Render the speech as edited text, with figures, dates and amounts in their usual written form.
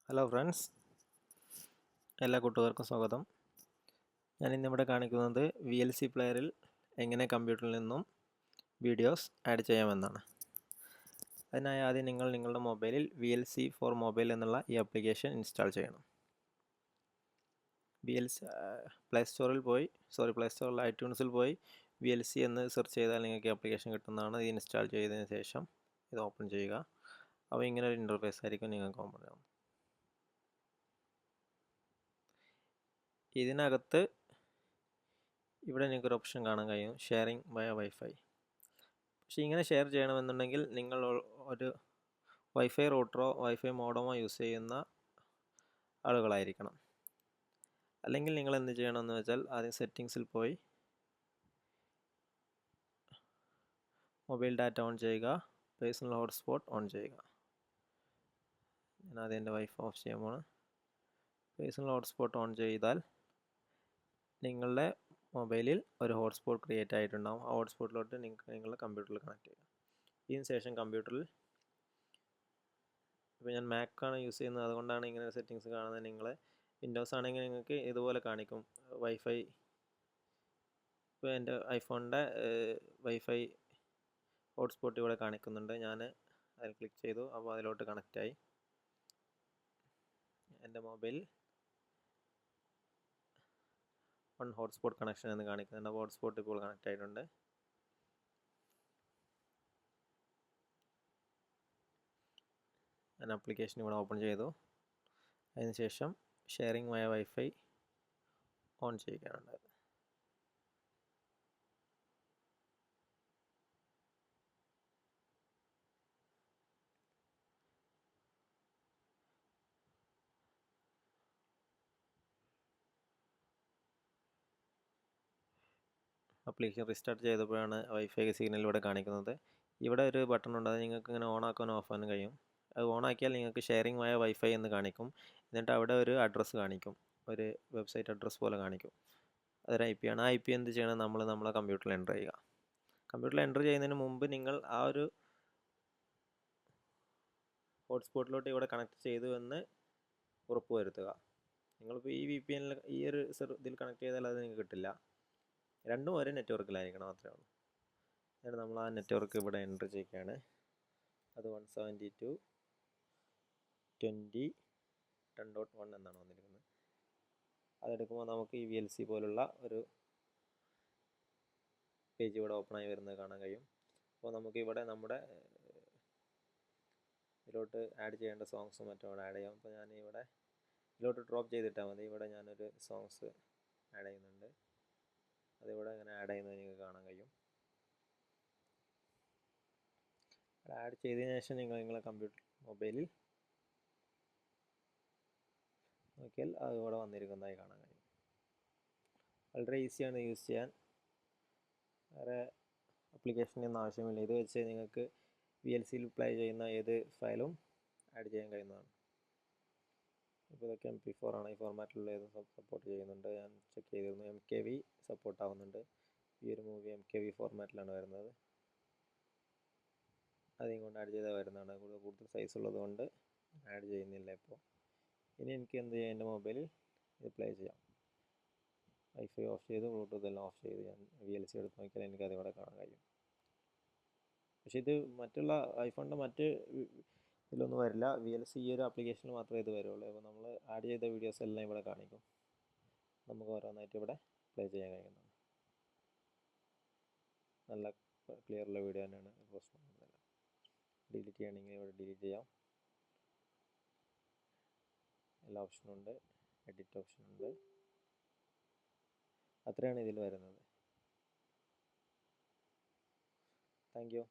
Hello friends, എല്ലാ കൂട്ടുകാർക്കും സ്വാഗതം. ഞാൻ ഇന്നിവിടെ കാണിക്കുന്നത് VLC പ്ലെയറിൽ എങ്ങനെ കമ്പ്യൂട്ടറിൽ നിന്നും വീഡിയോസ് ആഡ് ചെയ്യാമെന്നാണ്. അതിനായി ആദ്യം നിങ്ങൾ നിങ്ങളുടെ മൊബൈലിൽ VLC ഫോർ മൊബൈൽ എന്നുള്ള ഈ ആപ്ലിക്കേഷൻ ഇൻസ്റ്റാൾ ചെയ്യണം. പ്ലേ സ്റ്റോറിൽ ഐട്യൂൺസിൽ പോയി VLC എന്ന് സെർച്ച് ചെയ്താൽ നിങ്ങൾക്ക് ഈ ആപ്ലിക്കേഷൻ കിട്ടുന്നതാണ്. ഇത് ഇൻസ്റ്റാൾ ചെയ്തതിന് ശേഷം ഇത് ഓപ്പൺ ചെയ്യുക. അപ്പോൾ ഇങ്ങനെ ഒരു ഇൻ്റർഫേസ് ആയിരിക്കും നിങ്ങൾക്ക് ഓപ്പൺ ആവുന്നത്. ഇതിനകത്ത് ഇവിടെ നിങ്ങൾക്കൊരു ഓപ്ഷൻ കാണാൻ കഴിയും, ഷെയറിംഗ് വയ വൈഫൈ. പക്ഷേ ഇങ്ങനെ ഷെയർ ചെയ്യണമെന്നുണ്ടെങ്കിൽ നിങ്ങൾ ഒരു വൈഫൈ റൂട്ടറോ വൈഫൈ മോഡമോ യൂസ് ചെയ്യുന്ന ആളുകളായിരിക്കണം. അല്ലെങ്കിൽ നിങ്ങൾ എന്ത് ചെയ്യണമെന്ന് വെച്ചാൽ ആദ്യം സെറ്റിങ്സിൽ പോയി മൊബൈൽ ഡാറ്റ ഓൺ ചെയ്യുക, പേഴ്സണൽ ഹോട്ട്സ്പോട്ട് ഓൺ ചെയ്യുക. ഞാൻ ആദ്യം എൻ്റെ വൈഫൈ ഓഫ് ചെയ്യുമ്പോൾ പേഴ്സണൽ ഹോട്ട്സ്പോട്ട് ഓൺ ചെയ്താൽ നിങ്ങളുടെ മൊബൈലിൽ ഒരു ഹോട്ട്സ്പോട്ട് ക്രിയേറ്റ് ആയിട്ടുണ്ടാകും. ആ ഹോട്ട്സ്പോട്ടിലോട്ട് നിങ്ങളുടെ കമ്പ്യൂട്ടറിൽ കണക്ട് ചെയ്യുക. ഇതിന് ശേഷം കമ്പ്യൂട്ടറിൽ, ഇപ്പോൾ ഞാൻ മാക്കാണ് യൂസ് ചെയ്യുന്നത്, അതുകൊണ്ടാണ് ഇങ്ങനെ സെറ്റിങ്സ് കാണുന്നത്. നിങ്ങൾ വിൻഡോസ് ആണെങ്കിൽ നിങ്ങൾക്ക് ഇതുപോലെ കാണിക്കും വൈഫൈ. ഇപ്പോൾ എൻ്റെ ഐഫോണിൻ്റെ വൈഫൈ ഹോട്ട്സ്പോട്ട് ഇവിടെ കാണിക്കുന്നുണ്ട്. ഞാൻ അതിൽ ക്ലിക്ക് ചെയ്തു, അപ്പോൾ അതിലോട്ട് കണക്റ്റായി. എൻ്റെ മൊബൈൽ ഹോട്ട്സ്പോട്ട് കണക്ഷൻ എന്ന് കാണിക്കുന്നുണ്ട്. അപ്പോൾ ഹോട്ട്സ്പോട്ട് ഇപ്പോൾ കണക്റ്റ് ആയിട്ടുണ്ട്. ഞാൻ ആപ്ലിക്കേഷൻ ഇവിടെ ഓപ്പൺ ചെയ്തു. അതിനുശേഷം ഷെയറിംഗ് വയ വൈഫൈ ഓൺ ചെയ്യുകയാണ്. ആപ്ലിക്കേഷൻ റീസ്റ്റാർട്ട് ചെയ്തപ്പോഴാണ് വൈഫൈ സിഗ്നൽ ഇവിടെ കാണിക്കുന്നത്. ഇവിടെ ഒരു ബട്ടൺ ഉണ്ട്, അത് നിങ്ങൾക്ക് ഇങ്ങനെ ഓൺ ആക്കാനും ഓഫ് ആക്കാനും കഴിയും. അത് ഓൺ ആക്കിയാൽ നിങ്ങൾക്ക് ഷെയറിംഗ് വയ വൈഫൈ എന്ന് കാണിക്കും. എന്നിട്ട് അവിടെ ഒരു അഡ്രസ്സ് കാണിക്കും, ഒരു വെബ്സൈറ്റ് അഡ്രസ്സ് പോലെ കാണിക്കും. അതൊരു IP ആണ്. ആ IP എന്ത് ചെയ്യണം, നമ്മളെ കമ്പ്യൂട്ടറിൽ എൻ്റർ ചെയ്യുക. കമ്പ്യൂട്ടറിൽ എൻ്റർ ചെയ്യുന്നതിന് മുമ്പ് നിങ്ങൾ ആ ഒരു ഹോട്ട്സ്പോട്ടിലോട്ട് ഇവിടെ കണക്ട് ചെയ്തു എന്ന് ഉറപ്പ് വരുത്തുക. നിങ്ങളിപ്പോൾ ഈ VPN ഈ ഒരു ഇതിൽ കണക്ട് ചെയ്താൽ അത് നിങ്ങൾക്ക് കിട്ടില്ല. രണ്ടും ഒരേ നെറ്റ്വർക്കിലായിരിക്കണം, മാത്രമേ ഉള്ളൂ. എന്നിട്ട് നമ്മൾ ആ നെറ്റ്വർക്ക് ഇവിടെ എൻ്റർ ചെയ്യുകയാണ്. അത് 172.10.1 എന്നാണ് വന്നിരിക്കുന്നത്. അതെടുക്കുമ്പോൾ നമുക്ക് ഈ VLC പോലുള്ള ഒരു പേജ് ഇവിടെ ഓപ്പണായി വരുന്നത് കാണാൻ കഴിയും. അപ്പോൾ നമുക്ക് ഇവിടെ നമ്മുടെ ഇതിലോട്ട് ആഡ് ചെയ്യേണ്ട സോങ്സും മറ്റും ഇവിടെ ആഡ് ചെയ്യാം. അപ്പോൾ ഞാൻ ഇവിടെ ഇതിലോട്ട് ഡ്രോപ്പ് ചെയ്തിട്ടാൽ മതി. ഇവിടെ ഞാനൊരു സോങ്സ് ആഡ് ചെയ്യുന്നുണ്ട്. അതിവിടെ ഇങ്ങനെ ആഡ് ചെയ്യുന്നത് നിങ്ങൾക്ക് കാണാൻ കഴിയും. ആഡ് ചെയ്തതിന് ശേഷം നിങ്ങളെ മൊബൈലിൽ നോക്കിയാൽ അത് ഇവിടെ വന്നിരിക്കുന്നതായി കാണാൻ കഴിയും. വളരെ ഈസിയാണ് യൂസ് ചെയ്യാൻ. വേറെ ആപ്ലിക്കേഷനൊന്നും ആവശ്യമില്ല. ഇത് വെച്ച് നിങ്ങൾക്ക് VLCയിൽ പ്ലേ ചെയ്യുന്ന ഏത് ഫയലും ആഡ് ചെയ്യാൻ കഴിയുന്നതാണ്. ഇപ്പോൾ ഇതൊക്കെ MP4 ആണ്. ഈ ഫോർമാറ്റിലുള്ള ഏതും സപ്പോർട്ട് ചെയ്യുന്നുണ്ട്. ഞാൻ ചെക്ക് ചെയ്തിരുന്നു. MKV സപ്പോർട്ട് ആവുന്നുണ്ട്. ഈ ഒരു മൂവി MKV ഫോർമാറ്റിലാണ് വരുന്നത്. അതും കൊണ്ട് ആഡ് ചെയ്താൽ വരുന്നതാണ്. കൂടുതൽ സൈസ് ഉള്ളത് കൊണ്ട് ആഡ് ചെയ്യുന്നില്ല ഇപ്പോൾ. ഇനി എനിക്ക് എന്ത് ചെയ്യാം, എൻ്റെ മൊബൈലിൽ ഇത് പ്ലേ ചെയ്യാം. വൈഫൈ ഓഫ് ചെയ്ത് ബ്ലൂടൂത്ത് എല്ലാം ഓഫ് ചെയ്ത് ഞാൻ VLC എടുത്ത് നോക്കിയാൽ എനിക്ക് അതിവിടെ കാണാൻ കഴിയും. പക്ഷേ ഇത് മറ്റുള്ള ഐഫോണിൻ്റെ മറ്റ് ഇതിലൊന്നും വരില്ല. VLC ഈ ഒരു ആപ്ലിക്കേഷനിൽ മാത്രമേ ഇത് വരുള്ളൂ. അപ്പോൾ നമ്മൾ ആഡ് ചെയ്ത വീഡിയോസ് എല്ലാം ഇവിടെ കാണിക്കും. നമുക്ക് ഓരോന്നായിട്ട് ഇവിടെ പ്ലേ ചെയ്യാൻ കഴിയുന്നതാണ്. നല്ല ക്ലിയറുള്ള വീഡിയോ തന്നെയാണ്. പ്രശ്നം ഒന്നുമില്ല. ഡിലീറ്റ് ചെയ്യണമെങ്കിൽ ഇവിടെ ഡിലീറ്റ് ചെയ്യാം. എല്ലാ ഓപ്ഷനും ഉണ്ട്. എഡിറ്റ് ഓപ്ഷൻ ഉണ്ട്. അത്രയാണ് ഇതിൽ വരുന്നത്. Thank you.